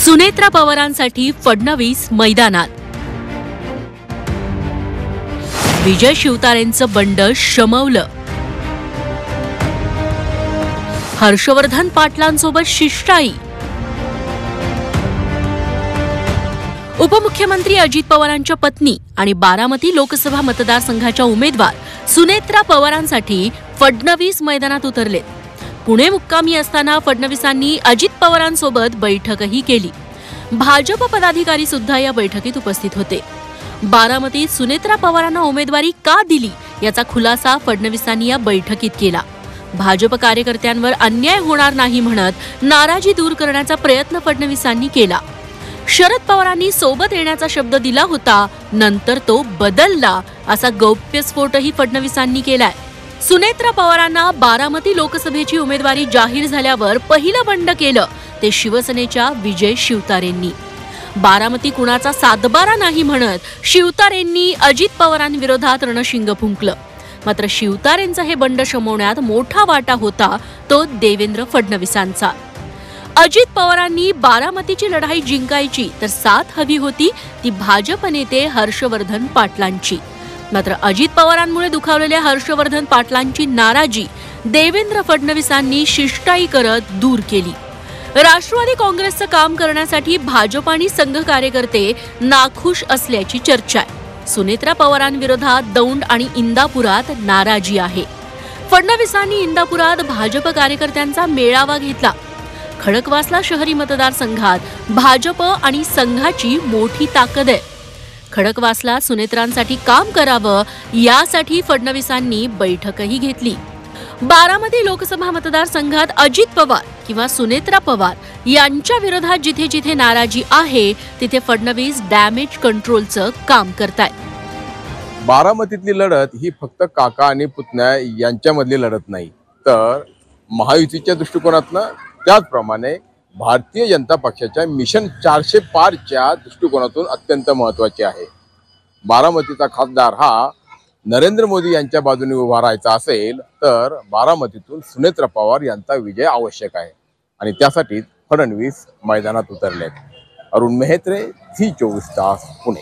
सुनेत्रा पवारांसाठी फडणवीस मैदानात। विजय शिवतारेंचं बंड शमवलं। हर्षवर्धन पाटलांसोबत शिष्टाई। उपमुख्यमंत्री अजित पवारांच्या पत्नी आणि बारामती लोकसभा मतदारसंघाच्या उमेदवार सुनेत्रा पवारांसाठी फडणवीस मैदानात उतरले। पुणे मुक्कामी असताना फडणवीसांनी अजित पवारांसोबत बैठकही केली। भाजप पदाधिकारी सुद्धा या बैठकीत उपस्थित होते। बारामतीत सुनेत्रा पवारांना उमेदवारी का दिली याचा खुलासा फडणवीसांनी या बैठकीत केला। भाजप कार्यकर्त्यांवर अन्याय होणार नाही म्हणत नाराजी दूर करण्याचा प्रयत्न फडणवीसांनी केला। शरद पवारांनी सोबत येण्याचा शब्द दिला होता, नंतर तो बदलला असा गौप्यस्फोटही फडणवीसांनी केलाय। सुनेत्रा पवारांना बारामती लोकसभेची उमेदवारी जाहीर झाल्यावर पहिलं बंड केलं ते शिवसेनेच्या विजय शिवतारेंनी। बारामती कुणाचा सातबारा नाही म्हणत शिवतारेंनी अजित पवारांविरोधात रणशिंग फुंकलं। मात्र शिवतारेंचं हे बंड शमवण्यात मोठा वाटा होता तो देवेंद्र फडणवीसांचा। अजित पवारांनी बारामतीची लढाई जिंकायची तर साथ हवी होती ती भाजप नेते हर्षवर्धन पाटलांची। मात्र अजित पवारांमुळे दुखावलेल्या हर्षवर्धन पाटलांची नाराजी देवेंद्र फडणवीसांनी शिष्टाई करत दूर केली। राष्ट्रवादी काँग्रेसचं काम करण्यासाठी भाजप आणि संघ कार्यकर्ते नाखुश असल्याची चर्चा आहे। सुनेत्रा पवारांविरोधात दौंड आणि इंदापुरात नाराजी आहे। फडणवीसांनी इंदापुरात भाजप कार्यकर्त्यांचा मेळावा घेतला। खडकवासला शहरी मतदारसंघात भाजप आणि संघाची मोठी ताकद आहे। खडकवासला सुनेत्रांसाठी काम करावं यासाठी फडणवीसांनी बैठकही घेतली। बारामती लोकसभा मतदारसंघात अजित पवार किंवा सुनेत्रा पवार यांच्या विरोधात जिथे जिथे नाराजी आहे तिथे फडणवीस डॅमेज कंट्रोलचं काम करतायत। बारामतीतली लढत ही फक्त काका आणि पुतण्या यांच्यामधली लढत नाही, तर महायुतीच्या दृष्टिकोनातनं त्याचप्रमाणे भारतीय जनता पक्षाच्या मिशन 400 पारच्या दृष्टिकोनातून अत्यंत महत्त्वाची आहे। बारामतीचा खासदार हा नरेंद्र मोदी यांच्या बाजूने उभा राहायचा असेल तर बारामतीतून सुनेत्रा पवार यांचा विजय आवश्यक आहे आणि त्यासाठी फडणवीस मैदानात उतरलेत। अरुण मेहत्रे, झी 24 तास, पुणे।